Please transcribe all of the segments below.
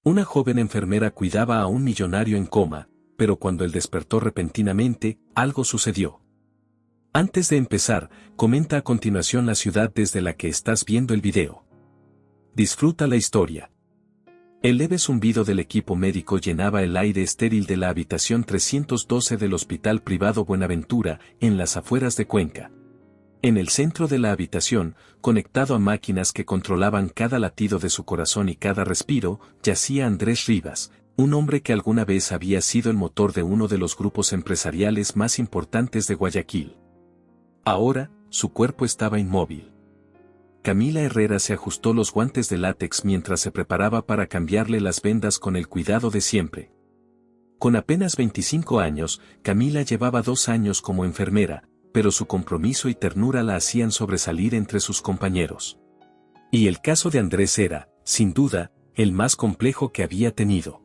Una joven enfermera cuidaba a un millonario en coma, pero cuando él despertó repentinamente, algo sucedió. Antes de empezar, comenta a continuación la ciudad desde la que estás viendo el video. Disfruta la historia. El leve zumbido del equipo médico llenaba el aire estéril de la habitación 312 del Hospital Privado Buenaventura, en las afueras de Cuenca. En el centro de la habitación, conectado a máquinas que controlaban cada latido de su corazón y cada respiro, yacía Andrés Rivas, un hombre que alguna vez había sido el motor de uno de los grupos empresariales más importantes de Guayaquil. Ahora, su cuerpo estaba inmóvil. Camila Herrera se ajustó los guantes de látex mientras se preparaba para cambiarle las vendas con el cuidado de siempre. Con apenas 25 años, Camila llevaba 2 años como enfermera, pero su compromiso y ternura la hacían sobresalir entre sus compañeros. Y el caso de Andrés era, sin duda, el más complejo que había tenido.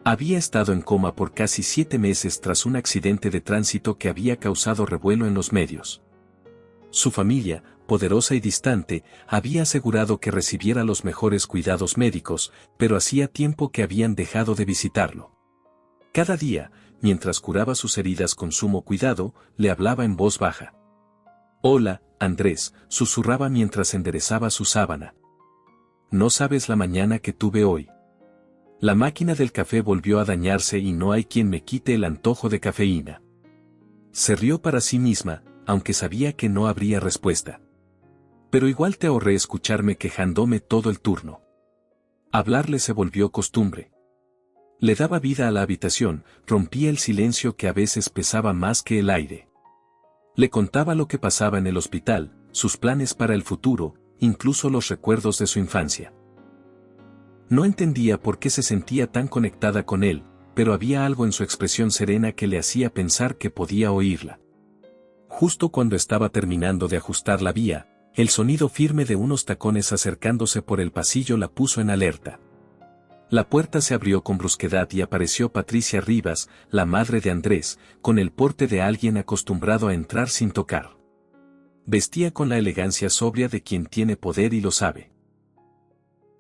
Había estado en coma por casi 7 meses tras un accidente de tránsito que había causado revuelo en los medios. Su familia, poderosa y distante, había asegurado que recibiera los mejores cuidados médicos, pero hacía tiempo que habían dejado de visitarlo. Cada día, mientras curaba sus heridas con sumo cuidado, le hablaba en voz baja. «Hola, Andrés», susurraba mientras enderezaba su sábana. «No sabes la mañana que tuve hoy. La máquina del café volvió a dañarse y no hay quien me quite el antojo de cafeína». Se rió para sí misma, aunque sabía que no habría respuesta. «Pero igual te ahorré escucharme quejándome todo el turno». Hablarle se volvió costumbre. Le daba vida a la habitación, rompía el silencio que a veces pesaba más que el aire. Le contaba lo que pasaba en el hospital, sus planes para el futuro, incluso los recuerdos de su infancia. No entendía por qué se sentía tan conectada con él, pero había algo en su expresión serena que le hacía pensar que podía oírla. Justo cuando estaba terminando de ajustar la vía, el sonido firme de unos tacones acercándose por el pasillo la puso en alerta. La puerta se abrió con brusquedad y apareció Patricia Rivas, la madre de Andrés, con el porte de alguien acostumbrado a entrar sin tocar. Vestía con la elegancia sobria de quien tiene poder y lo sabe.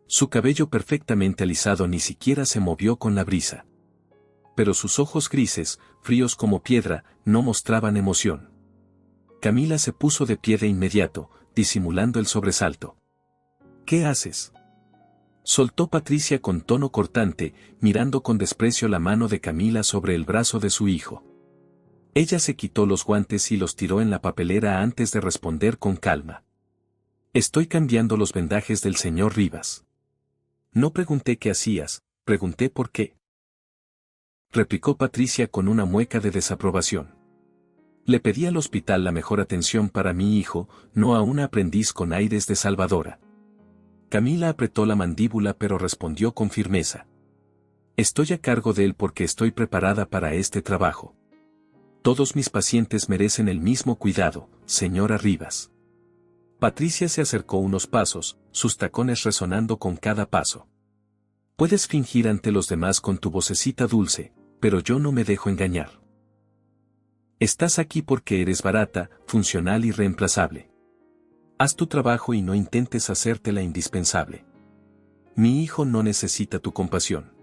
Su cabello perfectamente alisado ni siquiera se movió con la brisa. Pero sus ojos grises, fríos como piedra, no mostraban emoción. Camila se puso de pie de inmediato, disimulando el sobresalto. «¿Qué haces?», soltó Patricia con tono cortante, mirando con desprecio la mano de Camila sobre el brazo de su hijo. Ella se quitó los guantes y los tiró en la papelera antes de responder con calma. «Estoy cambiando los vendajes del señor Rivas». «No pregunté qué hacías, pregunté por qué», replicó Patricia con una mueca de desaprobación. «Le pedí al hospital la mejor atención para mi hijo, no a una aprendiz con aires de salvadora». Camila apretó la mandíbula pero respondió con firmeza. «Estoy a cargo de él porque estoy preparada para este trabajo. Todos mis pacientes merecen el mismo cuidado, señora Rivas». Patricia se acercó unos pasos, sus tacones resonando con cada paso. «Puedes fingir ante los demás con tu vocecita dulce, pero yo no me dejo engañar. Estás aquí porque eres barata, funcional y reemplazable. Haz tu trabajo y no intentes hacértela indispensable. Mi hijo no necesita tu compasión».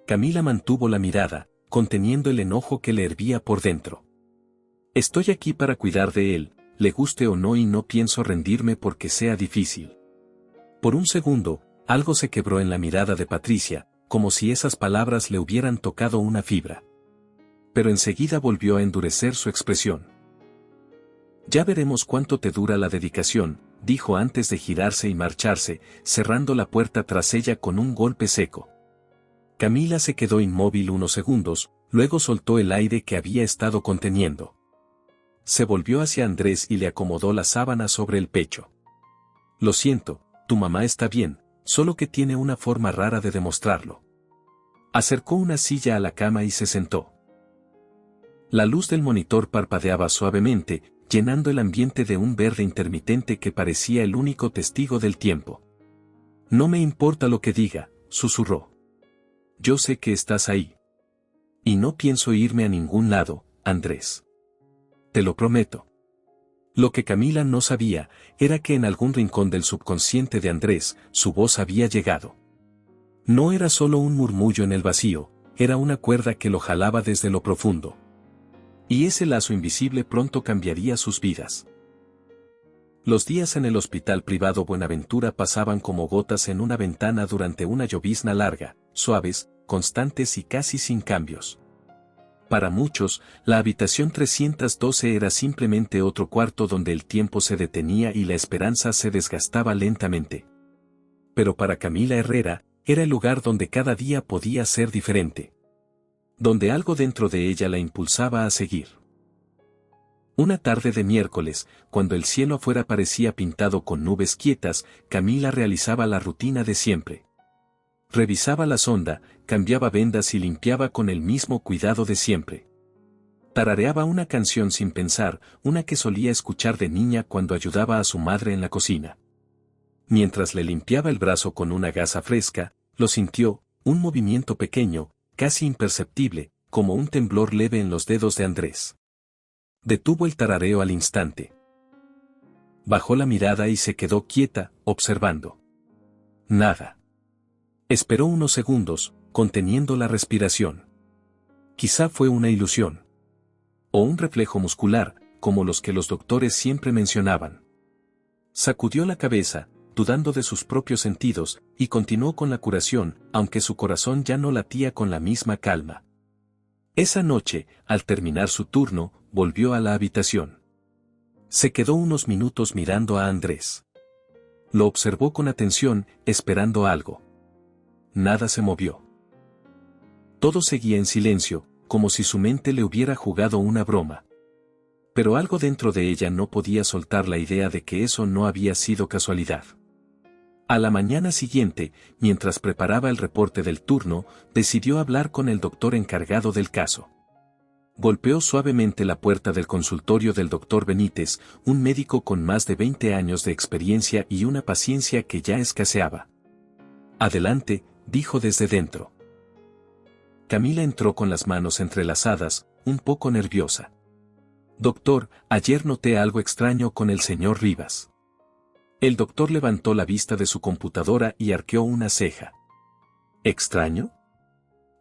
Camila mantuvo la mirada, conteniendo el enojo que le hervía por dentro. «Estoy aquí para cuidar de él, le guste o no, y no pienso rendirme porque sea difícil». Por un segundo, algo se quebró en la mirada de Patricia, como si esas palabras le hubieran tocado una fibra. Pero enseguida volvió a endurecer su expresión. «Ya veremos cuánto te dura la dedicación», dijo antes de girarse y marcharse, cerrando la puerta tras ella con un golpe seco. Camila se quedó inmóvil unos segundos, luego soltó el aire que había estado conteniendo. Se volvió hacia Andrés y le acomodó la sábana sobre el pecho. «Lo siento, tu mamá está bien, solo que tiene una forma rara de demostrarlo». Acercó una silla a la cama y se sentó. La luz del monitor parpadeaba suavemente, llenando el ambiente de un verde intermitente que parecía el único testigo del tiempo. «No me importa lo que diga», susurró. «Yo sé que estás ahí. Y no pienso irme a ningún lado, Andrés. Te lo prometo». Lo que Camila no sabía, era que en algún rincón del subconsciente de Andrés, su voz había llegado. No era solo un murmullo en el vacío, era una cuerda que lo jalaba desde lo profundo. Y ese lazo invisible pronto cambiaría sus vidas. Los días en el hospital privado Buenaventura pasaban como gotas en una ventana durante una llovizna larga, suaves, constantes y casi sin cambios. Para muchos, la habitación 312 era simplemente otro cuarto donde el tiempo se detenía y la esperanza se desgastaba lentamente. Pero para Camila Herrera, era el lugar donde cada día podía ser diferente. Donde algo dentro de ella la impulsaba a seguir. Una tarde de miércoles, cuando el cielo afuera parecía pintado con nubes quietas, Camila realizaba la rutina de siempre. Revisaba la sonda, cambiaba vendas y limpiaba con el mismo cuidado de siempre. Tarareaba una canción sin pensar, una que solía escuchar de niña cuando ayudaba a su madre en la cocina. Mientras le limpiaba el brazo con una gasa fresca, lo sintió, un movimiento pequeño, casi imperceptible, como un temblor leve en los dedos de Andrés. Detuvo el tarareo al instante. Bajó la mirada y se quedó quieta, observando. Nada. Esperó unos segundos, conteniendo la respiración. Quizá fue una ilusión. O un reflejo muscular, como los que los doctores siempre mencionaban. Sacudió la cabeza, dudando de sus propios sentidos, y continuó con la curación, aunque su corazón ya no latía con la misma calma. Esa noche, al terminar su turno, volvió a la habitación. Se quedó unos minutos mirando a Andrés. Lo observó con atención, esperando algo. Nada se movió. Todo seguía en silencio, como si su mente le hubiera jugado una broma. Pero algo dentro de ella no podía soltar la idea de que eso no había sido casualidad. A la mañana siguiente, mientras preparaba el reporte del turno, decidió hablar con el doctor encargado del caso. Golpeó suavemente la puerta del consultorio del doctor Benítez, un médico con más de 20 años de experiencia y una paciencia que ya escaseaba. Adelante, dijo desde dentro. Camila entró con las manos entrelazadas, un poco nerviosa. Doctor, ayer noté algo extraño con el señor Rivas. El doctor levantó la vista de su computadora y arqueó una ceja. ¿Extraño?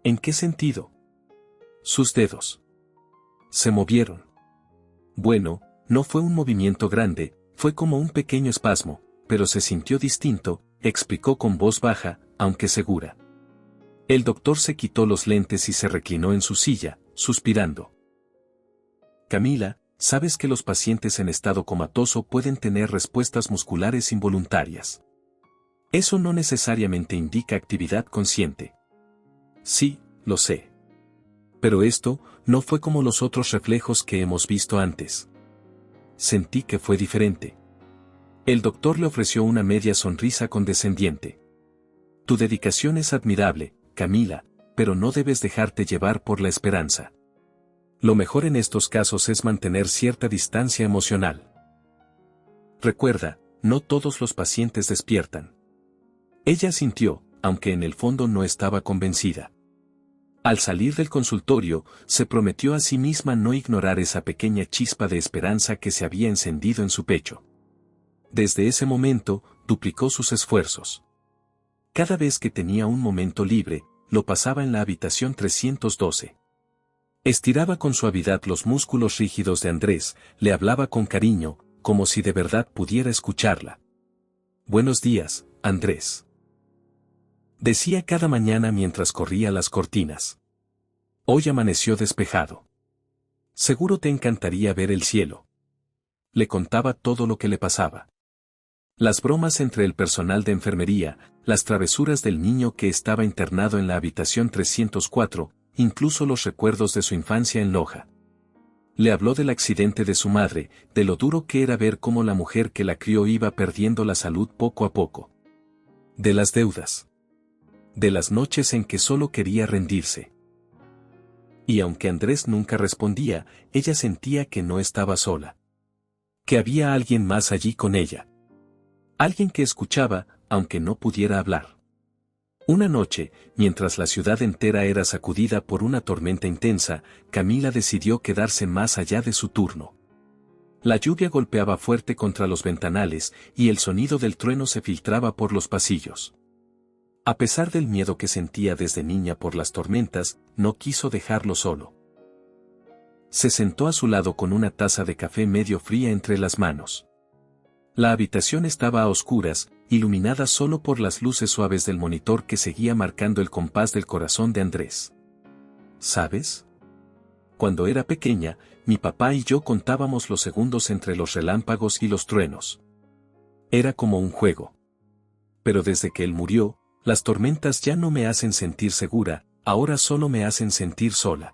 ¿En qué sentido? Sus dedos se movieron. Bueno, no fue un movimiento grande, fue como un pequeño espasmo, pero se sintió distinto, explicó con voz baja, aunque segura. El doctor se quitó los lentes y se reclinó en su silla, suspirando. Camila, sabes que los pacientes en estado comatoso pueden tener respuestas musculares involuntarias. Eso no necesariamente indica actividad consciente. Sí, lo sé. Pero esto no fue como los otros reflejos que hemos visto antes. Sentí que fue diferente. El doctor le ofreció una media sonrisa condescendiente. Tu dedicación es admirable, Camila, pero no debes dejarte llevar por la esperanza. Lo mejor en estos casos es mantener cierta distancia emocional. Recuerda, no todos los pacientes despiertan. Ella sintió, aunque en el fondo no estaba convencida. Al salir del consultorio, se prometió a sí misma no ignorar esa pequeña chispa de esperanza que se había encendido en su pecho. Desde ese momento, duplicó sus esfuerzos. Cada vez que tenía un momento libre, lo pasaba en la habitación 312. Estiraba con suavidad los músculos rígidos de Andrés, le hablaba con cariño, como si de verdad pudiera escucharla. Buenos días, Andrés. Decía cada mañana mientras corría las cortinas. Hoy amaneció despejado. Seguro te encantaría ver el cielo. Le contaba todo lo que le pasaba. Las bromas entre el personal de enfermería, las travesuras del niño que estaba internado en la habitación 304, incluso los recuerdos de su infancia en Loja. Le habló del accidente de su madre, de lo duro que era ver cómo la mujer que la crió iba perdiendo la salud poco a poco. De las deudas. De las noches en que solo quería rendirse. Y aunque Andrés nunca respondía, ella sentía que no estaba sola. Que había alguien más allí con ella. Alguien que escuchaba, aunque no pudiera hablar. Una noche, mientras la ciudad entera era sacudida por una tormenta intensa, Camila decidió quedarse más allá de su turno. La lluvia golpeaba fuerte contra los ventanales, y el sonido del trueno se filtraba por los pasillos. A pesar del miedo que sentía desde niña por las tormentas, no quiso dejarlo solo. Se sentó a su lado con una taza de café medio fría entre las manos. La habitación estaba a oscuras, iluminada solo por las luces suaves del monitor que seguía marcando el compás del corazón de Andrés. ¿Sabes? Cuando era pequeña, mi papá y yo contábamos los segundos entre los relámpagos y los truenos. Era como un juego. Pero desde que él murió, las tormentas ya no me hacen sentir segura, ahora solo me hacen sentir sola.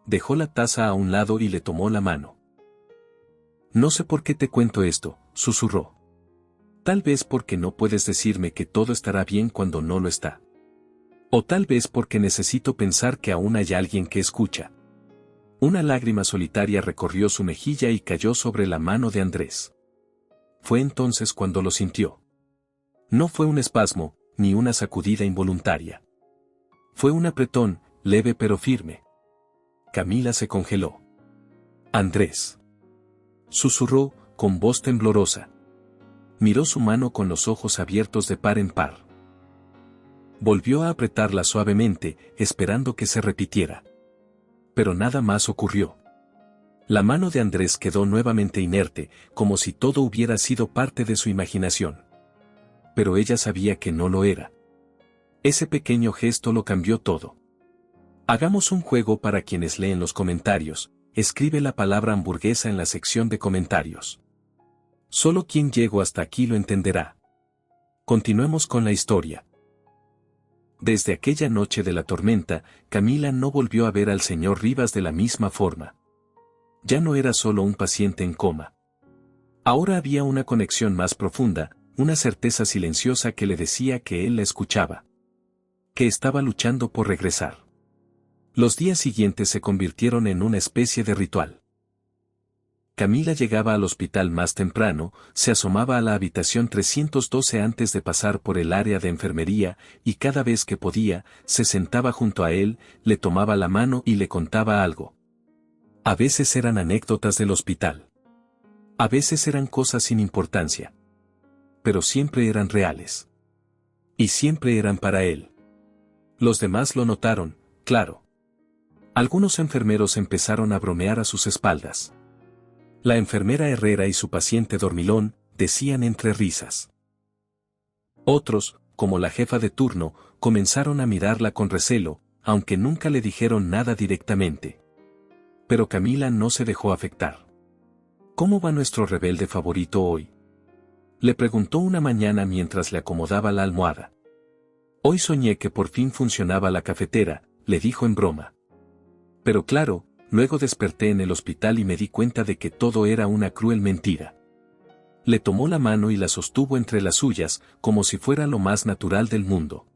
Dejó la taza a un lado y le tomó la mano. No sé por qué te cuento esto, susurró. Tal vez porque no puedes decirme que todo estará bien cuando no lo está. O tal vez porque necesito pensar que aún hay alguien que escucha. Una lágrima solitaria recorrió su mejilla y cayó sobre la mano de Andrés. Fue entonces cuando lo sintió. No fue un espasmo, ni una sacudida involuntaria. Fue un apretón, leve pero firme. Camila se congeló. Andrés. Susurró, con voz temblorosa. Miró su mano con los ojos abiertos de par en par. Volvió a apretarla suavemente, esperando que se repitiera. Pero nada más ocurrió. La mano de Andrés quedó nuevamente inerte, como si todo hubiera sido parte de su imaginación. Pero ella sabía que no lo era. Ese pequeño gesto lo cambió todo. Hagamos un juego para quienes leen los comentarios. Escribe la palabra hamburguesa en la sección de comentarios. Solo quien llegó hasta aquí lo entenderá. Continuemos con la historia. Desde aquella noche de la tormenta, Camila no volvió a ver al señor Rivas de la misma forma. Ya no era solo un paciente en coma. Ahora había una conexión más profunda, una certeza silenciosa que le decía que él la escuchaba. Que estaba luchando por regresar. Los días siguientes se convirtieron en una especie de ritual. Camila llegaba al hospital más temprano, se asomaba a la habitación 312 antes de pasar por el área de enfermería, y cada vez que podía, se sentaba junto a él, le tomaba la mano y le contaba algo. A veces eran anécdotas del hospital. A veces eran cosas sin importancia. Pero siempre eran reales. Y siempre eran para él. Los demás lo notaron, claro. Algunos enfermeros empezaron a bromear a sus espaldas. La enfermera Herrera y su paciente dormilón, decían entre risas. Otros, como la jefa de turno, comenzaron a mirarla con recelo, aunque nunca le dijeron nada directamente. Pero Camila no se dejó afectar. ¿Cómo va nuestro rebelde favorito hoy? Le preguntó una mañana mientras le acomodaba la almohada. Hoy soñé que por fin funcionaba la cafetera, le dijo en broma. Pero claro, luego desperté en el hospital y me di cuenta de que todo era una cruel mentira. Le tomó la mano y la sostuvo entre las suyas, como si fuera lo más natural del mundo.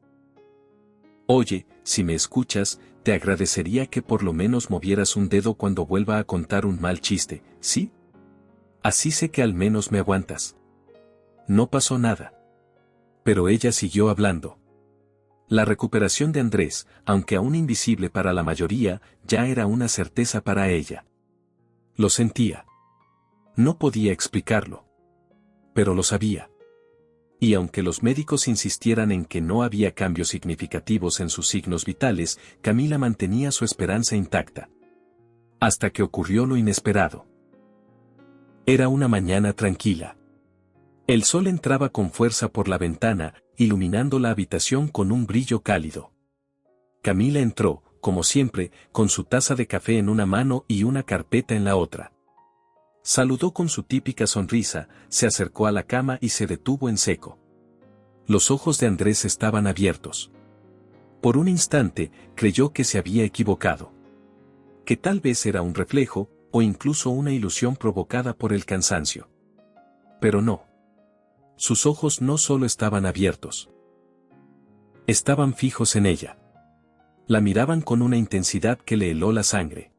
Oye, si me escuchas, te agradecería que por lo menos movieras un dedo cuando vuelva a contar un mal chiste, ¿sí? Así sé que al menos me aguantas. No pasó nada. Pero ella siguió hablando. La recuperación de Andrés, aunque aún invisible para la mayoría, ya era una certeza para ella. Lo sentía. No podía explicarlo. Pero lo sabía. Y aunque los médicos insistieran en que no había cambios significativos en sus signos vitales, Camila mantenía su esperanza intacta. Hasta que ocurrió lo inesperado. Era una mañana tranquila. El sol entraba con fuerza por la ventana, iluminando la habitación con un brillo cálido. Camila entró, como siempre, con su taza de café en una mano y una carpeta en la otra. Saludó con su típica sonrisa, se acercó a la cama y se detuvo en seco. Los ojos de Andrés estaban abiertos. Por un instante, creyó que se había equivocado. Que tal vez era un reflejo, o incluso una ilusión provocada por el cansancio. Pero no. Sus ojos no solo estaban abiertos. Estaban fijos en ella. La miraban con una intensidad que le heló la sangre.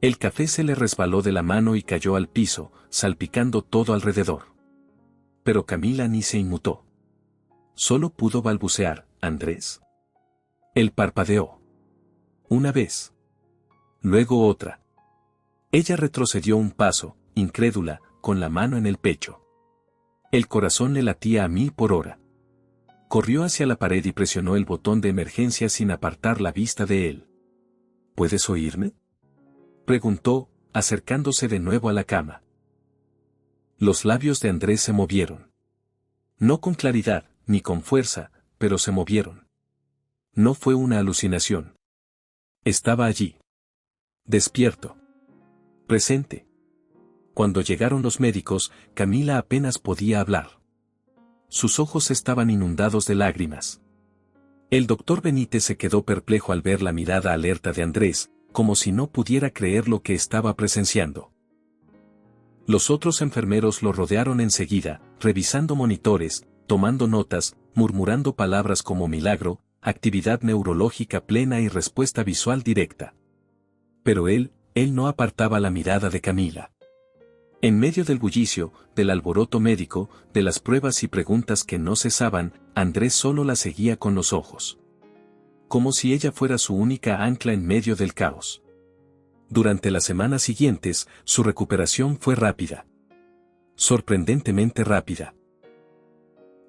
El café se le resbaló de la mano y cayó al piso, salpicando todo alrededor. Pero Camila ni se inmutó. Solo pudo balbucear, ¿Andrés? Él parpadeó. Una vez. Luego otra. Ella retrocedió un paso, incrédula, con la mano en el pecho. El corazón le latía a 1000 por hora. Corrió hacia la pared y presionó el botón de emergencia sin apartar la vista de él. ¿Puedes oírme?, preguntó, acercándose de nuevo a la cama. Los labios de Andrés se movieron. No con claridad, ni con fuerza, pero se movieron. No fue una alucinación. Estaba allí. Despierto. Presente. Cuando llegaron los médicos, Camila apenas podía hablar. Sus ojos estaban inundados de lágrimas. El doctor Benítez se quedó perplejo al ver la mirada alerta de Andrés, como si no pudiera creer lo que estaba presenciando. Los otros enfermeros lo rodearon enseguida, revisando monitores, tomando notas, murmurando palabras como milagro, actividad neurológica plena y respuesta visual directa. Pero él no apartaba la mirada de Camila. En medio del bullicio, del alboroto médico, de las pruebas y preguntas que no cesaban, Andrés solo la seguía con los ojos. Como si ella fuera su única ancla en medio del caos. Durante las semanas siguientes, su recuperación fue rápida. Sorprendentemente rápida.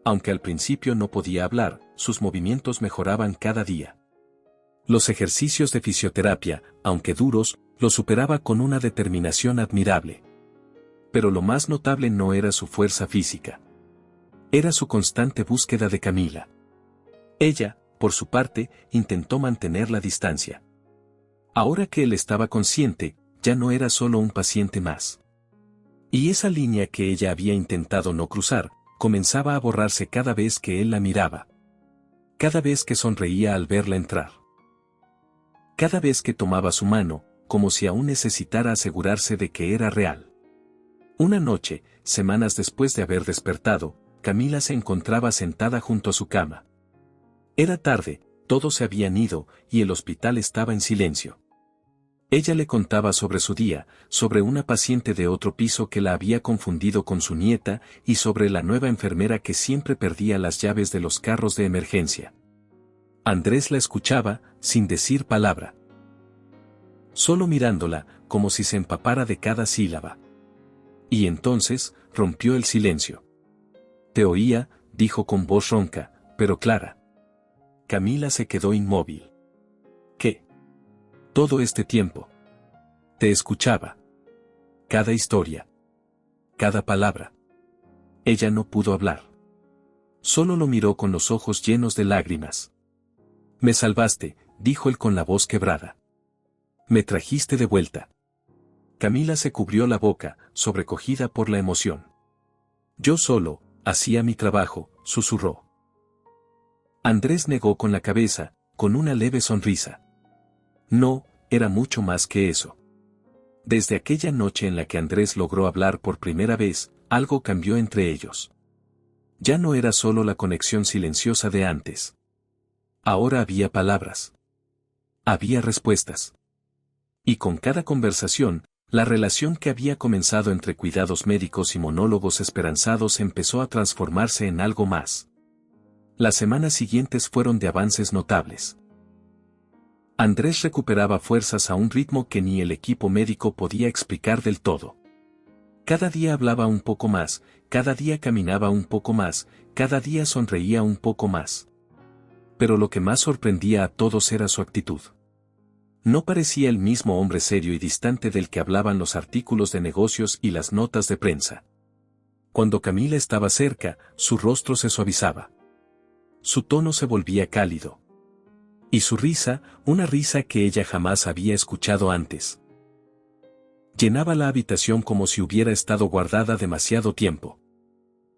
Aunque al principio no podía hablar, sus movimientos mejoraban cada día. Los ejercicios de fisioterapia, aunque duros, los superaba con una determinación admirable. Pero lo más notable no era su fuerza física. Era su constante búsqueda de Camila. Ella, por su parte, intentó mantener la distancia. Ahora que él estaba consciente, ya no era solo un paciente más. Y esa línea que ella había intentado no cruzar, comenzaba a borrarse cada vez que él la miraba. Cada vez que sonreía al verla entrar. Cada vez que tomaba su mano, como si aún necesitara asegurarse de que era real. Una noche, semanas después de haber despertado, Camila se encontraba sentada junto a su cama. Era tarde, todos se habían ido, y el hospital estaba en silencio. Ella le contaba sobre su día, sobre una paciente de otro piso que la había confundido con su nieta, y sobre la nueva enfermera que siempre perdía las llaves de los carros de emergencia. Andrés la escuchaba, sin decir palabra. Solo mirándola, como si se empapara de cada sílaba. Y entonces, rompió el silencio. Te oía, dijo con voz ronca, pero clara. Camila se quedó inmóvil. ¿Qué? Todo este tiempo. Te escuchaba. Cada historia. Cada palabra. Ella no pudo hablar. Solo lo miró con los ojos llenos de lágrimas. Me salvaste, dijo él con la voz quebrada. Me trajiste de vuelta. Camila se cubrió la boca, sobrecogida por la emoción. Yo solo, hacía mi trabajo, susurró. Andrés negó con la cabeza, con una leve sonrisa. No, era mucho más que eso. Desde aquella noche en la que Andrés logró hablar por primera vez, algo cambió entre ellos. Ya no era solo la conexión silenciosa de antes. Ahora había palabras. Había respuestas. Y con cada conversación, la relación que había comenzado entre cuidados médicos y monólogos esperanzados empezó a transformarse en algo más. Las semanas siguientes fueron de avances notables. Andrés recuperaba fuerzas a un ritmo que ni el equipo médico podía explicar del todo. Cada día hablaba un poco más, cada día caminaba un poco más, cada día sonreía un poco más. Pero lo que más sorprendía a todos era su actitud. No parecía el mismo hombre serio y distante del que hablaban los artículos de negocios y las notas de prensa. Cuando Camila estaba cerca, su rostro se suavizaba. Su tono se volvía cálido. Y su risa, una risa que ella jamás había escuchado antes. Llenaba la habitación como si hubiera estado guardada demasiado tiempo.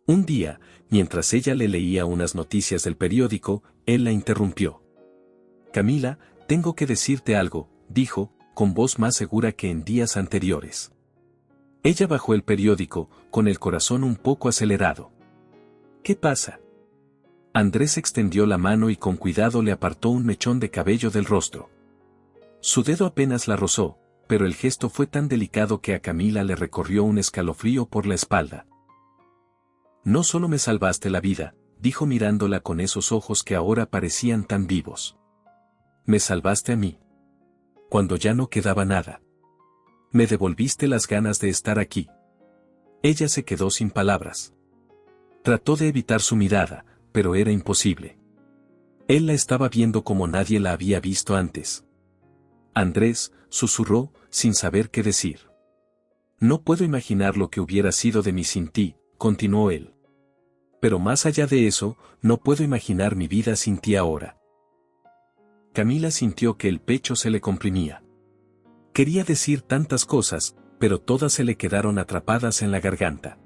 Un día, mientras ella le leía unas noticias del periódico, él la interrumpió. Camila, tengo que decirte algo, dijo, con voz más segura que en días anteriores. Ella bajó el periódico, con el corazón un poco acelerado. ¿Qué pasa? Andrés extendió la mano y con cuidado le apartó un mechón de cabello del rostro. Su dedo apenas la rozó, pero el gesto fue tan delicado que a Camila le recorrió un escalofrío por la espalda. No solo me salvaste la vida, dijo mirándola con esos ojos que ahora parecían tan vivos. Me salvaste a mí. Cuando ya no quedaba nada. Me devolviste las ganas de estar aquí. Ella se quedó sin palabras. Trató de evitar su mirada, pero era imposible. Él la estaba viendo como nadie la había visto antes. Andrés, susurró, sin saber qué decir. No puedo imaginar lo que hubiera sido de mí sin ti, continuó él. Pero más allá de eso, no puedo imaginar mi vida sin ti ahora. Camila sintió que el pecho se le comprimía. Quería decir tantas cosas, pero todas se le quedaron atrapadas en la garganta.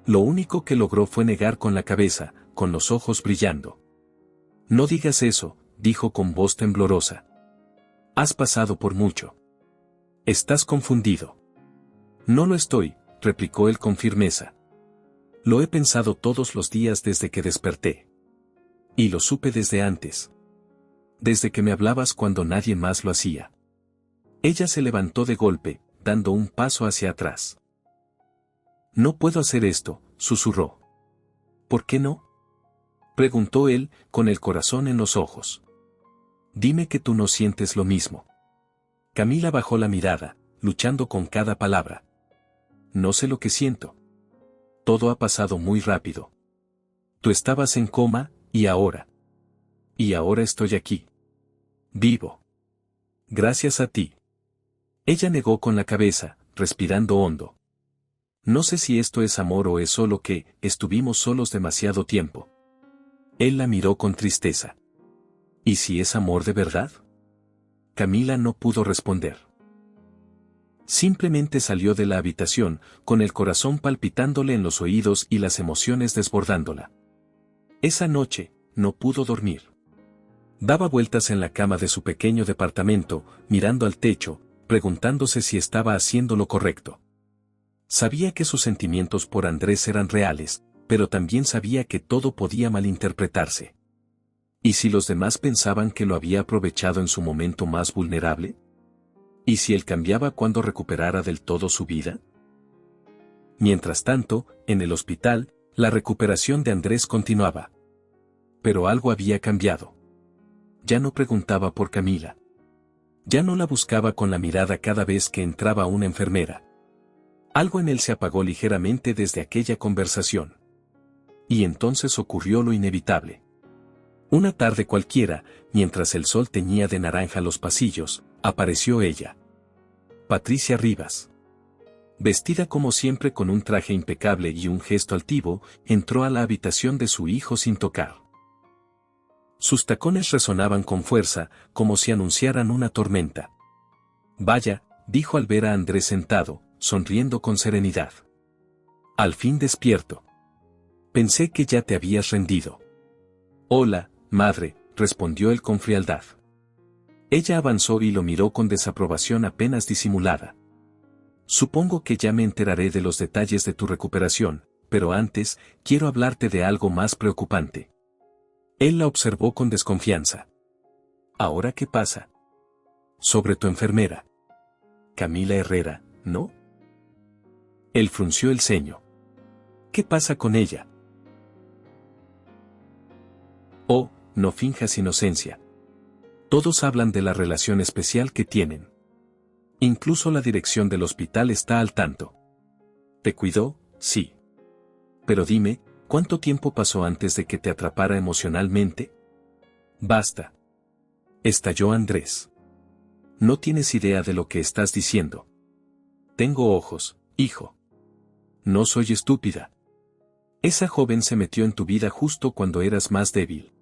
Lo único que logró fue negar con la cabeza, con los ojos brillando. No digas eso, dijo con voz temblorosa. Has pasado por mucho. Estás confundido. No lo estoy, replicó él con firmeza. Lo he pensado todos los días desde que desperté. Y lo supe desde antes. Desde que me hablabas cuando nadie más lo hacía. Ella se levantó de golpe, dando un paso hacia atrás. No puedo hacer esto, susurró. ¿Por qué no? Preguntó él, con el corazón en los ojos. Dime que tú no sientes lo mismo. Camila bajó la mirada, luchando con cada palabra. No sé lo que siento. Todo ha pasado muy rápido. Tú estabas en coma, y ahora. Y ahora estoy aquí. Vivo. Gracias a ti. Ella negó con la cabeza, respirando hondo. No sé si esto es amor o es solo que estuvimos solos demasiado tiempo. Él la miró con tristeza. ¿Y si es amor de verdad? Camila no pudo responder. Simplemente salió de la habitación, con el corazón palpitándole en los oídos y las emociones desbordándola. Esa noche, no pudo dormir. Daba vueltas en la cama de su pequeño departamento, mirando al techo, preguntándose si estaba haciendo lo correcto. Sabía que sus sentimientos por Andrés eran reales, pero también sabía que todo podía malinterpretarse. ¿Y si los demás pensaban que lo había aprovechado en su momento más vulnerable? ¿Y si él cambiaba cuando recuperara del todo su vida? Mientras tanto, en el hospital, la recuperación de Andrés continuaba. Pero algo había cambiado. Ya no preguntaba por Camila. Ya no la buscaba con la mirada cada vez que entraba una enfermera. Algo en él se apagó ligeramente desde aquella conversación. Y entonces ocurrió lo inevitable. Una tarde cualquiera, mientras el sol teñía de naranja los pasillos, apareció ella. Patricia Rivas. Vestida como siempre con un traje impecable y un gesto altivo, entró a la habitación de su hijo sin tocar. Sus tacones resonaban con fuerza, como si anunciaran una tormenta. Vaya, dijo al ver a Andrés sentado, sonriendo con serenidad. Al fin despierto. Pensé que ya te habías rendido. Hola, madre, respondió él con frialdad. Ella avanzó y lo miró con desaprobación apenas disimulada. Supongo que ya me enteraré de los detalles de tu recuperación, pero antes, quiero hablarte de algo más preocupante. Él la observó con desconfianza. ¿Ahora qué pasa? Sobre tu enfermera. Camila Herrera, ¿no? Él frunció el ceño. ¿Qué pasa con ella? Oh, no finjas inocencia. Todos hablan de la relación especial que tienen. Incluso la dirección del hospital está al tanto. ¿Te cuidó? Sí. Pero dime, ¿cuánto tiempo pasó antes de que te atrapara emocionalmente? Basta. Estalló Andrés. No tienes idea de lo que estás diciendo. Tengo ojos, hijo. No soy estúpida. Esa joven se metió en tu vida justo cuando eras más débil.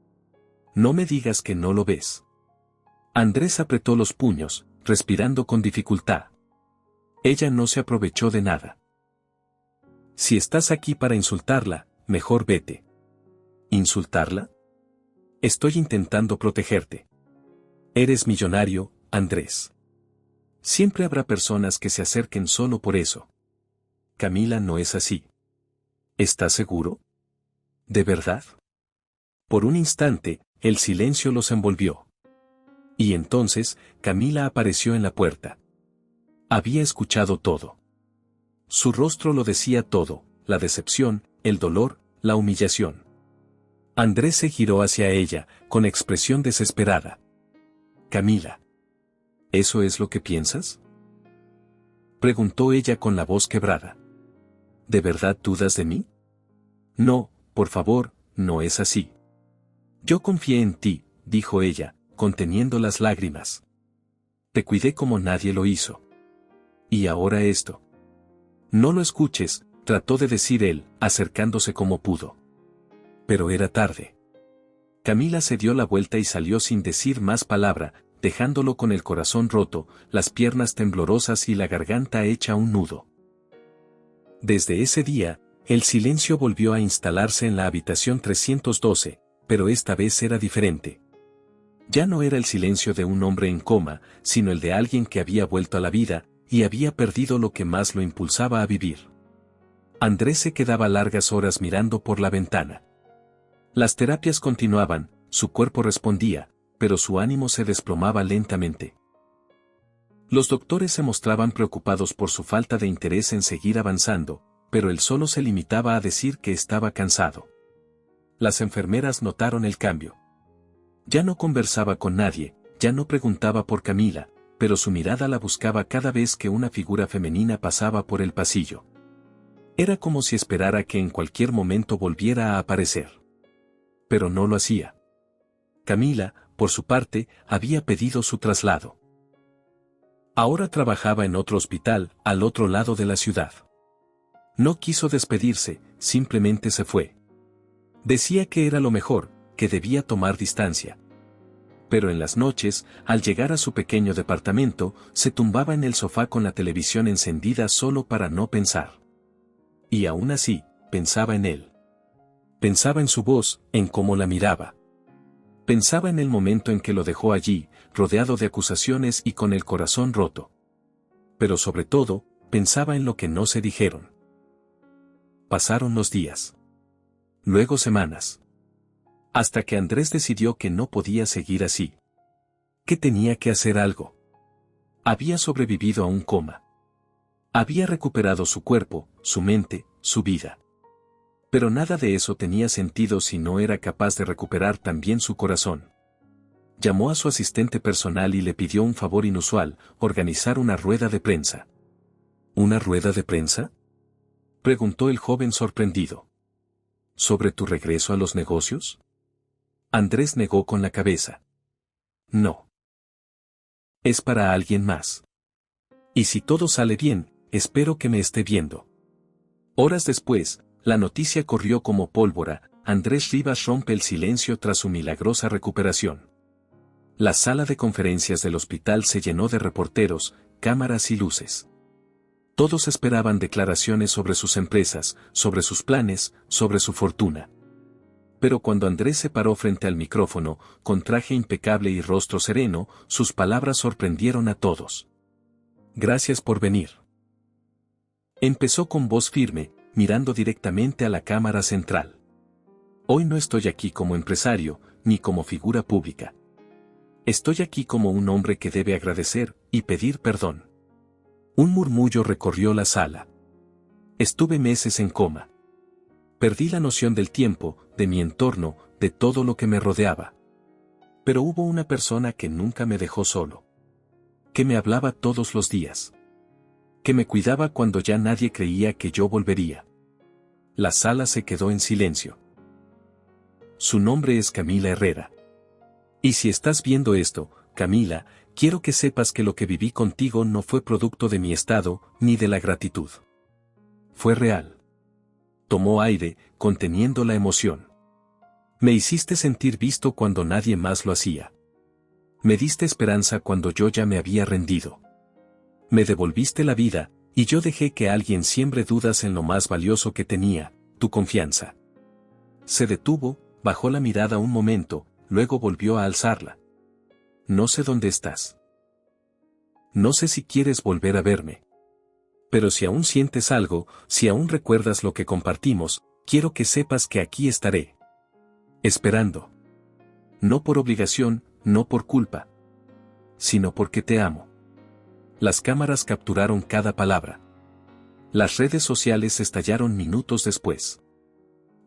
No me digas que no lo ves. Andrés apretó los puños, respirando con dificultad. Ella no se aprovechó de nada. Si estás aquí para insultarla, mejor vete. ¿Insultarla? Estoy intentando protegerte. Eres millonario, Andrés. Siempre habrá personas que se acerquen solo por eso. Camila no es así. ¿Estás seguro? ¿De verdad? Por un instante, el silencio los envolvió. Y entonces, Camila apareció en la puerta. Había escuchado todo. Su rostro lo decía todo, la decepción, el dolor, la humillación. Andrés se giró hacia ella, con expresión desesperada. Camila. ¿Eso es lo que piensas? Preguntó ella con la voz quebrada. ¿De verdad dudas de mí? No, por favor, no es así. Yo confié en ti, dijo ella, conteniendo las lágrimas. Te cuidé como nadie lo hizo. Y ahora esto. No lo escuches, trató de decir él, acercándose como pudo. Pero era tarde. Camila se dio la vuelta y salió sin decir más palabra, dejándolo con el corazón roto, las piernas temblorosas y la garganta hecha un nudo. Desde ese día, el silencio volvió a instalarse en la habitación 312, pero esta vez era diferente. Ya no era el silencio de un hombre en coma, sino el de alguien que había vuelto a la vida, y había perdido lo que más lo impulsaba a vivir. Andrés se quedaba largas horas mirando por la ventana. Las terapias continuaban, su cuerpo respondía, pero su ánimo se desplomaba lentamente. Los doctores se mostraban preocupados por su falta de interés en seguir avanzando, pero él solo se limitaba a decir que estaba cansado. Las enfermeras notaron el cambio. Ya no conversaba con nadie, ya no preguntaba por Camila, pero su mirada la buscaba cada vez que una figura femenina pasaba por el pasillo. Era como si esperara que en cualquier momento volviera a aparecer. Pero no lo hacía. Camila, por su parte, había pedido su traslado. Ahora trabajaba en otro hospital, al otro lado de la ciudad. No quiso despedirse, simplemente se fue. Decía que era lo mejor, que debía tomar distancia. Pero en las noches, al llegar a su pequeño departamento, se tumbaba en el sofá con la televisión encendida solo para no pensar. Y aún así, pensaba en él. Pensaba en su voz, en cómo la miraba. Pensaba en el momento en que lo dejó allí, rodeado de acusaciones y con el corazón roto. Pero sobre todo, pensaba en lo que no se dijeron. Pasaron los días. Luego semanas. Hasta que Andrés decidió que no podía seguir así. Que tenía que hacer algo. Había sobrevivido a un coma. Había recuperado su cuerpo, su mente, su vida. Pero nada de eso tenía sentido si no era capaz de recuperar también su corazón. Llamó a su asistente personal y le pidió un favor inusual, organizar una rueda de prensa. ¿Una rueda de prensa?, preguntó el joven sorprendido. ¿Sobre tu regreso a los negocios? Andrés negó con la cabeza. No. Es para alguien más. Y si todo sale bien, espero que me esté viendo. Horas después, la noticia corrió como pólvora. Andrés Rivas rompe el silencio tras su milagrosa recuperación. La sala de conferencias del hospital se llenó de reporteros, cámaras y luces. Todos esperaban declaraciones sobre sus empresas, sobre sus planes, sobre su fortuna. Pero cuando Andrés se paró frente al micrófono, con traje impecable y rostro sereno, sus palabras sorprendieron a todos. Gracias por venir. Empezó con voz firme, mirando directamente a la cámara central. Hoy no estoy aquí como empresario, ni como figura pública. Estoy aquí como un hombre que debe agradecer y pedir perdón. Un murmullo recorrió la sala. Estuve meses en coma. Perdí la noción del tiempo, de mi entorno, de todo lo que me rodeaba. Pero hubo una persona que nunca me dejó solo. Que me hablaba todos los días. Que me cuidaba cuando ya nadie creía que yo volvería. La sala se quedó en silencio. Su nombre es Camila Herrera. Y si estás viendo esto, Camila, quiero que sepas que lo que viví contigo no fue producto de mi estado, ni de la gratitud. Fue real. Tomó aire, conteniendo la emoción. Me hiciste sentir visto cuando nadie más lo hacía. Me diste esperanza cuando yo ya me había rendido. Me devolviste la vida, y yo dejé que alguien siembre dudas en lo más valioso que tenía, tu confianza. Se detuvo, bajó la mirada un momento, luego volvió a alzarla. No sé dónde estás. No sé si quieres volver a verme. Pero si aún sientes algo, si aún recuerdas lo que compartimos, quiero que sepas que aquí estaré. Esperando. No por obligación, no por culpa. Sino porque te amo. Las cámaras capturaron cada palabra. Las redes sociales estallaron minutos después.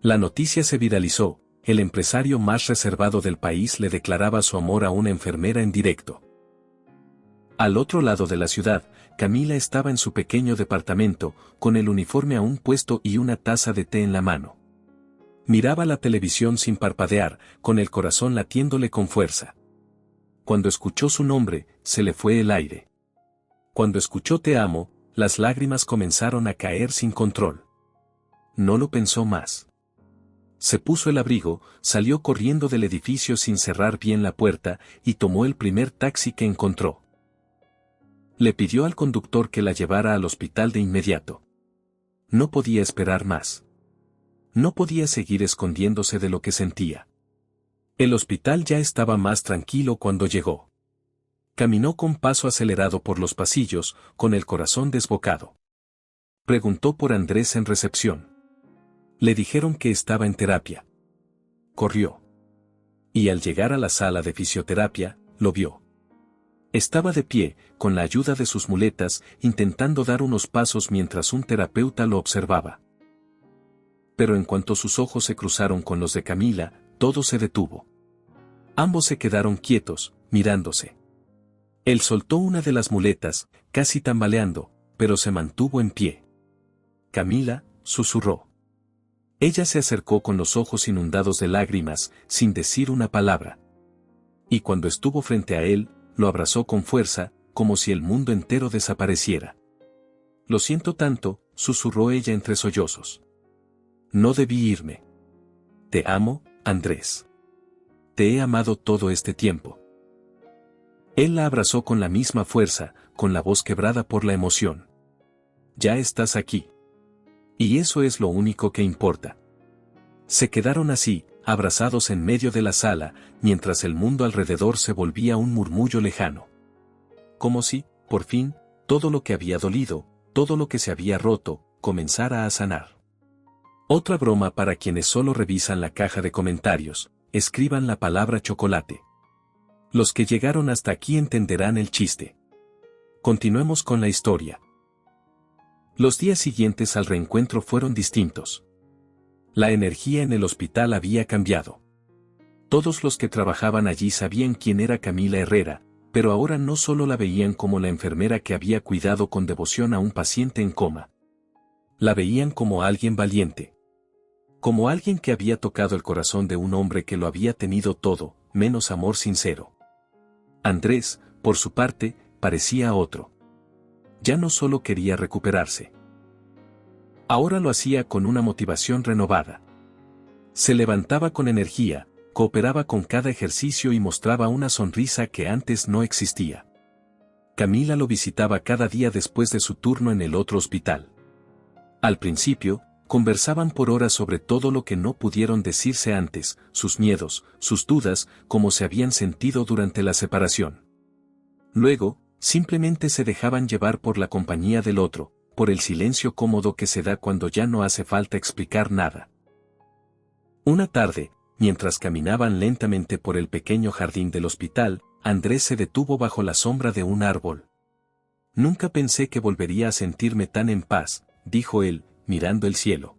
La noticia se viralizó. El empresario más reservado del país le declaraba su amor a una enfermera en directo. Al otro lado de la ciudad, Camila estaba en su pequeño departamento, con el uniforme aún puesto y una taza de té en la mano. Miraba la televisión sin parpadear, con el corazón latiéndole con fuerza. Cuando escuchó su nombre, se le fue el aire. Cuando escuchó te amo, las lágrimas comenzaron a caer sin control. No lo pensó más. Se puso el abrigo, salió corriendo del edificio sin cerrar bien la puerta y tomó el primer taxi que encontró. Le pidió al conductor que la llevara al hospital de inmediato. No podía esperar más. No podía seguir escondiéndose de lo que sentía. El hospital ya estaba más tranquilo cuando llegó. Caminó con paso acelerado por los pasillos, con el corazón desbocado. Preguntó por Andrés en recepción. Le dijeron que estaba en terapia. Corrió. Y al llegar a la sala de fisioterapia, lo vio. Estaba de pie, con la ayuda de sus muletas, intentando dar unos pasos mientras un terapeuta lo observaba. Pero en cuanto sus ojos se cruzaron con los de Camila, todo se detuvo. Ambos se quedaron quietos, mirándose. Él soltó una de las muletas, casi tambaleando, pero se mantuvo en pie. Camila, susurró. Ella se acercó con los ojos inundados de lágrimas, sin decir una palabra. Y cuando estuvo frente a él, lo abrazó con fuerza, como si el mundo entero desapareciera. Lo siento tanto, susurró ella entre sollozos. No debí irme. Te amo, Andrés. Te he amado todo este tiempo. Él la abrazó con la misma fuerza, con la voz quebrada por la emoción. Ya estás aquí. Y eso es lo único que importa. Se quedaron así, abrazados en medio de la sala, mientras el mundo alrededor se volvía un murmullo lejano. Como si, por fin, todo lo que había dolido, todo lo que se había roto, comenzara a sanar. Otra broma para quienes solo revisan la caja de comentarios, escriban la palabra chocolate. Los que llegaron hasta aquí entenderán el chiste. Continuemos con la historia. Los días siguientes al reencuentro fueron distintos. La energía en el hospital había cambiado. Todos los que trabajaban allí sabían quién era Camila Herrera, pero ahora no solo la veían como la enfermera que había cuidado con devoción a un paciente en coma. La veían como alguien valiente. Como alguien que había tocado el corazón de un hombre que lo había tenido todo, menos amor sincero. Andrés, por su parte, parecía otro. Ya no solo quería recuperarse. Ahora lo hacía con una motivación renovada. Se levantaba con energía, cooperaba con cada ejercicio y mostraba una sonrisa que antes no existía. Camila lo visitaba cada día después de su turno en el otro hospital. Al principio, conversaban por horas sobre todo lo que no pudieron decirse antes, sus miedos, sus dudas, cómo se habían sentido durante la separación. Luego, simplemente se dejaban llevar por la compañía del otro, por el silencio cómodo que se da cuando ya no hace falta explicar nada. Una tarde, mientras caminaban lentamente por el pequeño jardín del hospital, Andrés se detuvo bajo la sombra de un árbol. Nunca pensé que volvería a sentirme tan en paz, dijo él, mirando el cielo.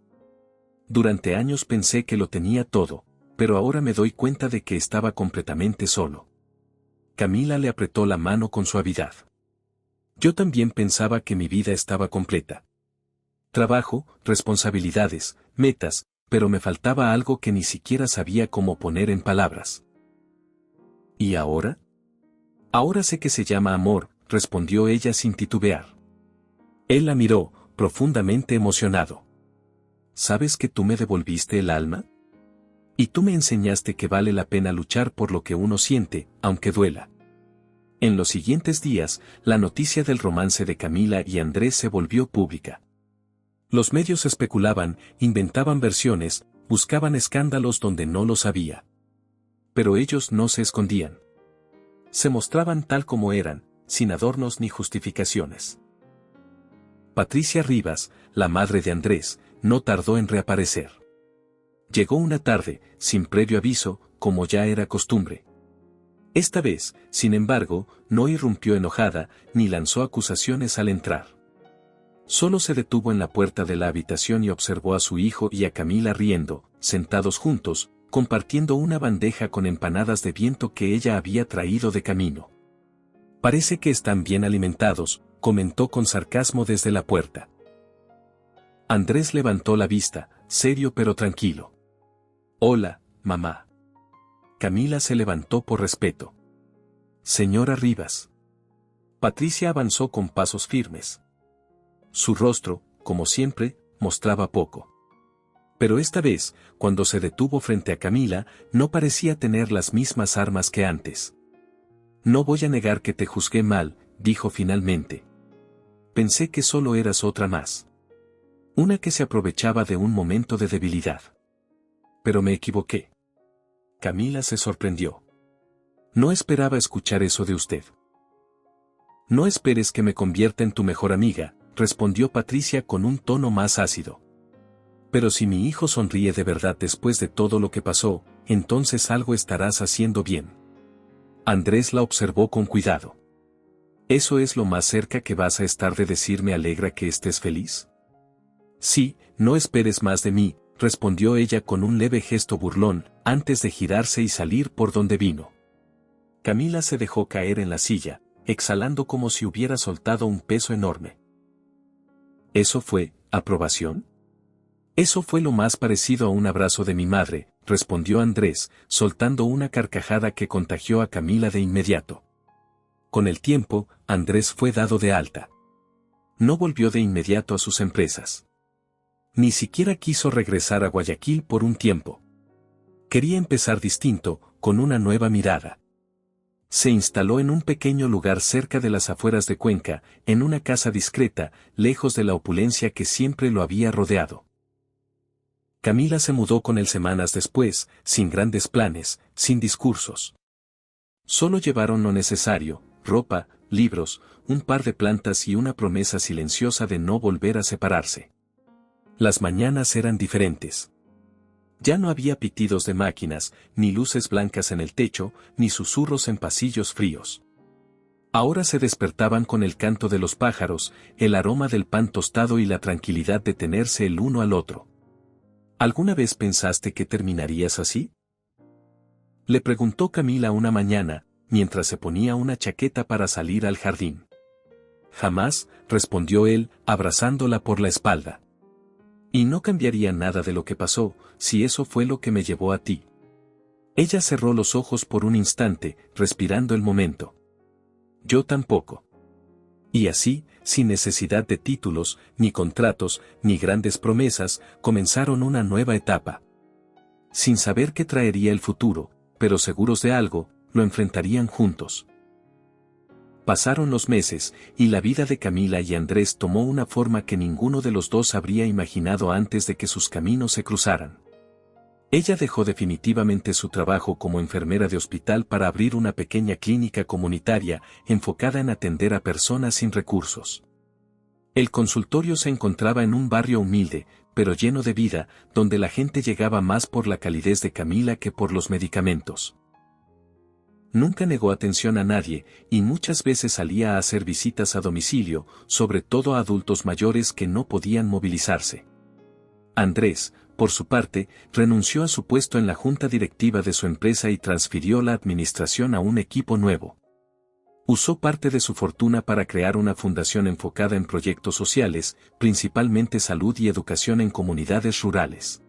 Durante años pensé que lo tenía todo, pero ahora me doy cuenta de que estaba completamente solo. Camila le apretó la mano con suavidad. Yo también pensaba que mi vida estaba completa. Trabajo, responsabilidades, metas, pero me faltaba algo que ni siquiera sabía cómo poner en palabras. ¿Y ahora? Ahora sé que se llama amor, respondió ella sin titubear. Él la miró, profundamente emocionado. ¿Sabes que tú me devolviste el alma? Y tú me enseñaste que vale la pena luchar por lo que uno siente, aunque duela. En los siguientes días, la noticia del romance de Camila y Andrés se volvió pública. Los medios especulaban, inventaban versiones, buscaban escándalos donde no los había. Pero ellos no se escondían. Se mostraban tal como eran, sin adornos ni justificaciones. Patricia Rivas, la madre de Andrés, no tardó en reaparecer. Llegó una tarde, sin previo aviso, como ya era costumbre. Esta vez, sin embargo, no irrumpió enojada, ni lanzó acusaciones al entrar. Solo se detuvo en la puerta de la habitación y observó a su hijo y a Camila riendo, sentados juntos, compartiendo una bandeja con empanadas de viento que ella había traído de camino. Parece que están bien alimentados, comentó con sarcasmo desde la puerta. Andrés levantó la vista, serio pero tranquilo. Hola, mamá. Camila se levantó por respeto. Señora Rivas. Patricia avanzó con pasos firmes. Su rostro, como siempre, mostraba poco. Pero esta vez, cuando se detuvo frente a Camila, no parecía tener las mismas armas que antes. No voy a negar que te juzgué mal, dijo finalmente. Pensé que solo eras otra más. Una que se aprovechaba de un momento de debilidad. Pero me equivoqué. Camila se sorprendió. No esperaba escuchar eso de usted. No esperes que me convierta en tu mejor amiga, respondió Patricia con un tono más ácido. Pero si mi hijo sonríe de verdad después de todo lo que pasó, entonces algo estarás haciendo bien. Andrés la observó con cuidado. ¿Eso es lo más cerca que vas a estar de decirme alegra que estés feliz? Sí, no esperes más de mí, respondió ella con un leve gesto burlón, antes de girarse y salir por donde vino. Camila se dejó caer en la silla, exhalando como si hubiera soltado un peso enorme. ¿Eso fue aprobación? Eso fue lo más parecido a un abrazo de mi madre, respondió Andrés, soltando una carcajada que contagió a Camila de inmediato. Con el tiempo, Andrés fue dado de alta. No volvió de inmediato a sus empresas. Ni siquiera quiso regresar a Guayaquil por un tiempo. Quería empezar distinto, con una nueva mirada. Se instaló en un pequeño lugar cerca de las afueras de Cuenca, en una casa discreta, lejos de la opulencia que siempre lo había rodeado. Camila se mudó con él semanas después, sin grandes planes, sin discursos. Solo llevaron lo necesario, ropa, libros, un par de plantas y una promesa silenciosa de no volver a separarse. Las mañanas eran diferentes. Ya no había pitidos de máquinas, ni luces blancas en el techo, ni susurros en pasillos fríos. Ahora se despertaban con el canto de los pájaros, el aroma del pan tostado y la tranquilidad de tenerse el uno al otro. ¿Alguna vez pensaste que terminarías así? Le preguntó Camila una mañana, mientras se ponía una chaqueta para salir al jardín. Jamás, respondió él, abrazándola por la espalda. Y no cambiaría nada de lo que pasó, si eso fue lo que me llevó a ti. Ella cerró los ojos por un instante, respirando el momento. Yo tampoco. Y así, sin necesidad de títulos, ni contratos, ni grandes promesas, comenzaron una nueva etapa. Sin saber qué traería el futuro, pero seguros de algo, lo enfrentarían juntos. Pasaron los meses, y la vida de Camila y Andrés tomó una forma que ninguno de los dos habría imaginado antes de que sus caminos se cruzaran. Ella dejó definitivamente su trabajo como enfermera de hospital para abrir una pequeña clínica comunitaria enfocada en atender a personas sin recursos. El consultorio se encontraba en un barrio humilde, pero lleno de vida, donde la gente llegaba más por la calidez de Camila que por los medicamentos. Nunca negó atención a nadie, y muchas veces salía a hacer visitas a domicilio, sobre todo a adultos mayores que no podían movilizarse. Andrés, por su parte, renunció a su puesto en la junta directiva de su empresa y transfirió la administración a un equipo nuevo. Usó parte de su fortuna para crear una fundación enfocada en proyectos sociales, principalmente salud y educación en comunidades rurales.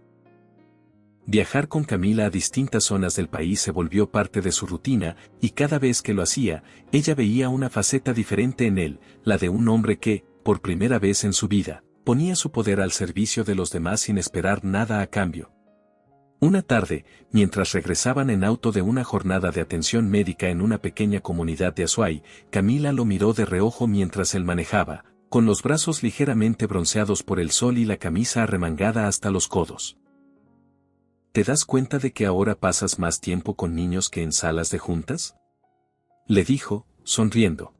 Viajar con Camila a distintas zonas del país se volvió parte de su rutina, y cada vez que lo hacía, ella veía una faceta diferente en él, la de un hombre que, por primera vez en su vida, ponía su poder al servicio de los demás sin esperar nada a cambio. Una tarde, mientras regresaban en auto de una jornada de atención médica en una pequeña comunidad de Azuay, Camila lo miró de reojo mientras él manejaba, con los brazos ligeramente bronceados por el sol y la camisa arremangada hasta los codos. ¿Te das cuenta de que ahora pasas más tiempo con niños que en salas de juntas? Le dijo, sonriendo.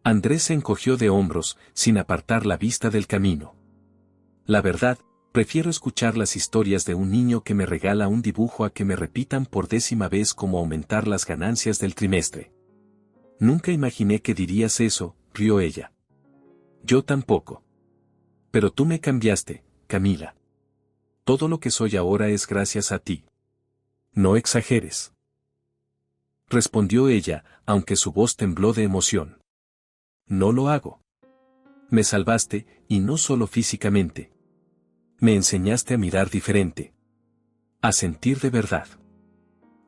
Andrés se encogió de hombros, sin apartar la vista del camino. La verdad, prefiero escuchar las historias de un niño que me regala un dibujo a que me repitan por 10ª vez cómo aumentar las ganancias del trimestre. Nunca imaginé que dirías eso, rió ella. Yo tampoco. Pero tú me cambiaste, Camila. Todo lo que soy ahora es gracias a ti. No exageres. Respondió ella, aunque su voz tembló de emoción. No lo hago. Me salvaste, y no solo físicamente. Me enseñaste a mirar diferente. a sentir de verdad.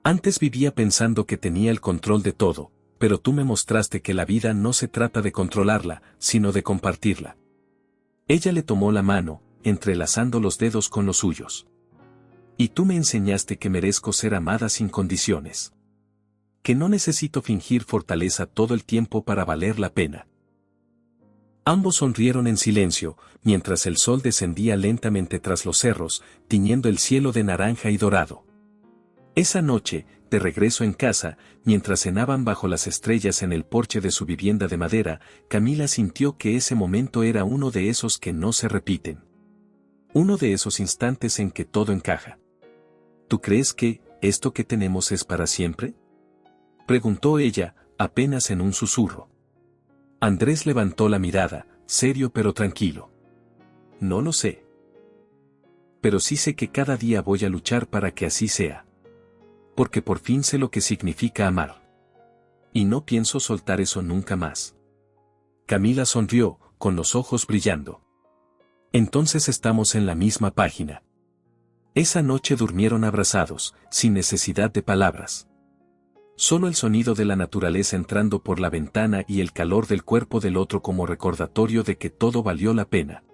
Antes vivía pensando que tenía el control de todo, pero tú me mostraste que la vida no se trata de controlarla, sino de compartirla. Ella le tomó la mano, entrelazando los dedos con los suyos. Y tú me enseñaste que merezco ser amada sin condiciones. Que no necesito fingir fortaleza todo el tiempo para valer la pena. Ambos sonrieron en silencio, mientras el sol descendía lentamente tras los cerros, tiñendo el cielo de naranja y dorado. Esa noche, de regreso en casa, mientras cenaban bajo las estrellas en el porche de su vivienda de madera, Camila sintió que ese momento era uno de esos que no se repiten. Uno de esos instantes en que todo encaja. ¿Tú crees que esto que tenemos es para siempre?, preguntó ella, apenas en un susurro. Andrés levantó la mirada, serio pero tranquilo. No lo sé. Pero sí sé que cada día voy a luchar para que así sea. Porque por fin sé lo que significa amar. Y no pienso soltar eso nunca más. Camila sonrió, con los ojos brillando. Entonces estamos en la misma página. Esa noche durmieron abrazados, sin necesidad de palabras. Solo el sonido de la naturaleza entrando por la ventana y el calor del cuerpo del otro como recordatorio de que todo valió la pena.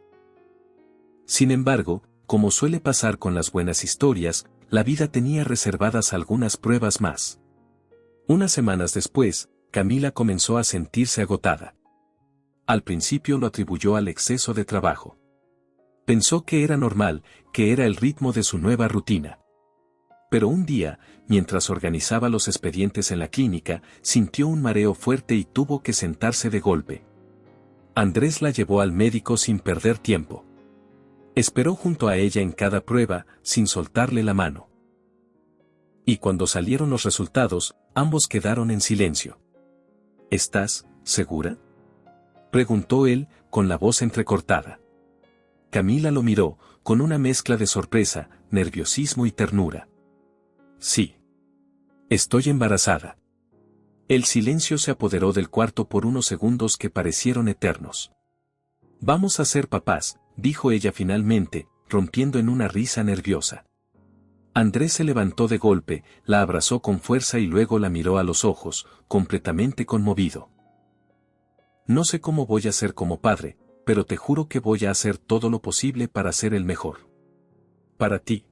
Sin embargo, como suele pasar con las buenas historias, la vida tenía reservadas algunas pruebas más. Unas semanas después, Camila comenzó a sentirse agotada. Al principio lo atribuyó al exceso de trabajo. Pensó que era normal, que era el ritmo de su nueva rutina. Pero un día, mientras organizaba los expedientes en la clínica, sintió un mareo fuerte y tuvo que sentarse de golpe. Andrés la llevó al médico sin perder tiempo. Esperó junto a ella en cada prueba, sin soltarle la mano. Y cuando salieron los resultados, ambos quedaron en silencio. ¿Estás segura?, preguntó él, con la voz entrecortada. Camila lo miró, con una mezcla de sorpresa, nerviosismo y ternura. Sí. Estoy embarazada. El silencio se apoderó del cuarto por unos segundos que parecieron eternos. Vamos a ser papás, dijo ella finalmente, rompiendo en una risa nerviosa. Andrés se levantó de golpe, la abrazó con fuerza y luego la miró a los ojos, completamente conmovido. No sé cómo voy a ser como padre, pero te juro que voy a hacer todo lo posible para ser el mejor. Para ti.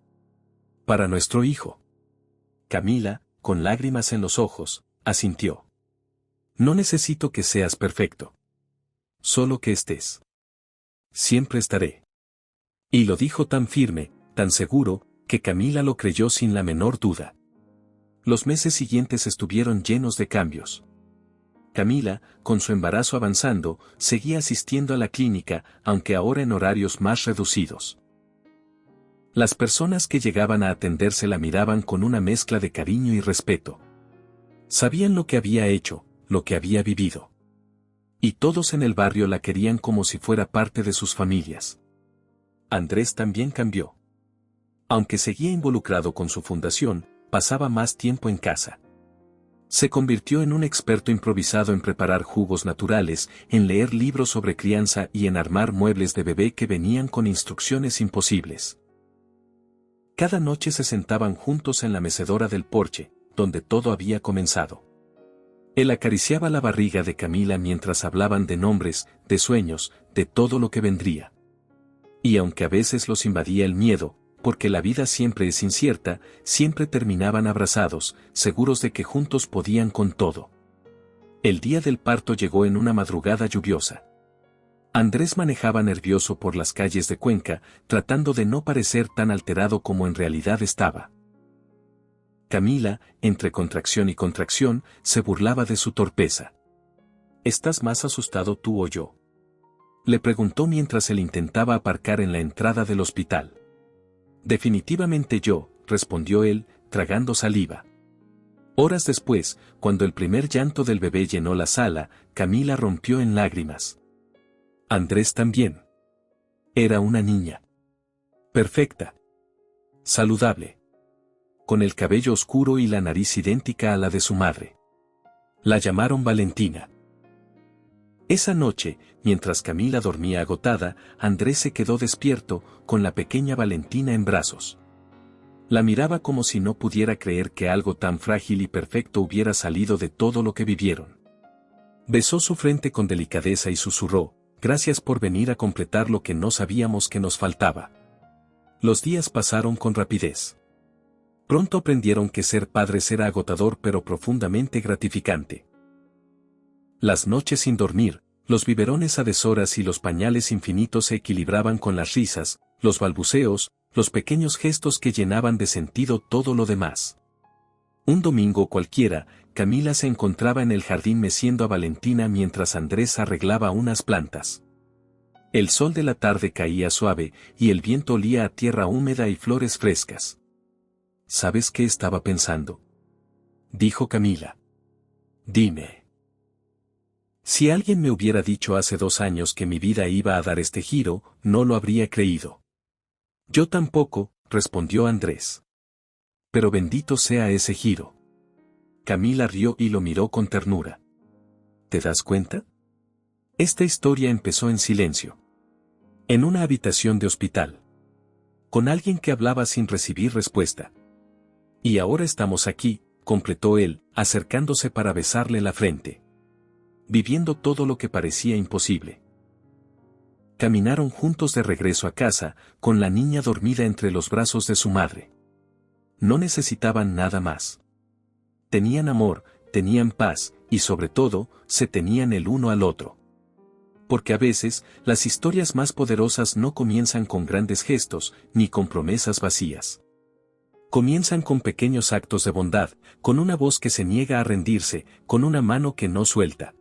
Para nuestro hijo. Camila, con lágrimas en los ojos, asintió. No necesito que seas perfecto. Solo que estés. Siempre estaré. Y lo dijo tan firme, tan seguro, que Camila lo creyó sin la menor duda. Los meses siguientes estuvieron llenos de cambios. Camila, con su embarazo avanzando, seguía asistiendo a la clínica, aunque ahora en horarios más reducidos. Las personas que llegaban a atenderse la miraban con una mezcla de cariño y respeto. Sabían lo que había hecho, lo que había vivido. Y todos en el barrio la querían como si fuera parte de sus familias. Andrés también cambió. Aunque seguía involucrado con su fundación, pasaba más tiempo en casa. Se convirtió en un experto improvisado en preparar jugos naturales, en leer libros sobre crianza y en armar muebles de bebé que venían con instrucciones imposibles. Cada noche se sentaban juntos en la mecedora del porche, donde todo había comenzado. Él acariciaba la barriga de Camila mientras hablaban de nombres, de sueños, de todo lo que vendría. Y aunque a veces los invadía el miedo, porque la vida siempre es incierta, siempre terminaban abrazados, seguros de que juntos podían con todo. El día del parto llegó en una madrugada lluviosa. Andrés manejaba nervioso por las calles de Cuenca, tratando de no parecer tan alterado como en realidad estaba. Camila, entre contracción y contracción, se burlaba de su torpeza. ¿Estás más asustado tú o yo?, le preguntó mientras él intentaba aparcar en la entrada del hospital. Definitivamente yo, respondió él, tragando saliva. Horas después, cuando el primer llanto del bebé llenó la sala, Camila rompió en lágrimas. Andrés también. Era una niña. Perfecta. Saludable. Con el cabello oscuro y la nariz idéntica a la de su madre. La llamaron Valentina. Esa noche, mientras Camila dormía agotada, Andrés se quedó despierto, con la pequeña Valentina en brazos. La miraba como si no pudiera creer que algo tan frágil y perfecto hubiera salido de todo lo que vivieron. Besó su frente con delicadeza y susurró, «Gracias por venir a completar lo que no sabíamos que nos faltaba». Los días pasaron con rapidez. Pronto aprendieron que ser padres era agotador pero profundamente gratificante. Las noches sin dormir, los biberones a deshoras y los pañales infinitos se equilibraban con las risas, los balbuceos, los pequeños gestos que llenaban de sentido todo lo demás. Un domingo cualquiera, Camila se encontraba en el jardín meciendo a Valentina mientras Andrés arreglaba unas plantas. El sol de la tarde caía suave y el viento olía a tierra húmeda y flores frescas. ¿Sabes qué estaba pensando?, dijo Camila. Dime. Si alguien me hubiera dicho hace 2 años que mi vida iba a dar este giro, no lo habría creído. Yo tampoco, respondió Andrés. Pero bendito sea ese giro. Camila rió y lo miró con ternura. ¿Te das cuenta? Esta historia empezó en silencio. En una habitación de hospital. Con alguien que hablaba sin recibir respuesta. Y ahora estamos aquí, completó él, acercándose para besarle la frente. Viviendo todo lo que parecía imposible. Caminaron juntos de regreso a casa, con la niña dormida entre los brazos de su madre. No necesitaban nada más. Tenían amor, tenían paz, y sobre todo, se tenían el uno al otro. Porque a veces, las historias más poderosas no comienzan con grandes gestos, ni con promesas vacías. Comienzan con pequeños actos de bondad, con una voz que se niega a rendirse, con una mano que no suelta.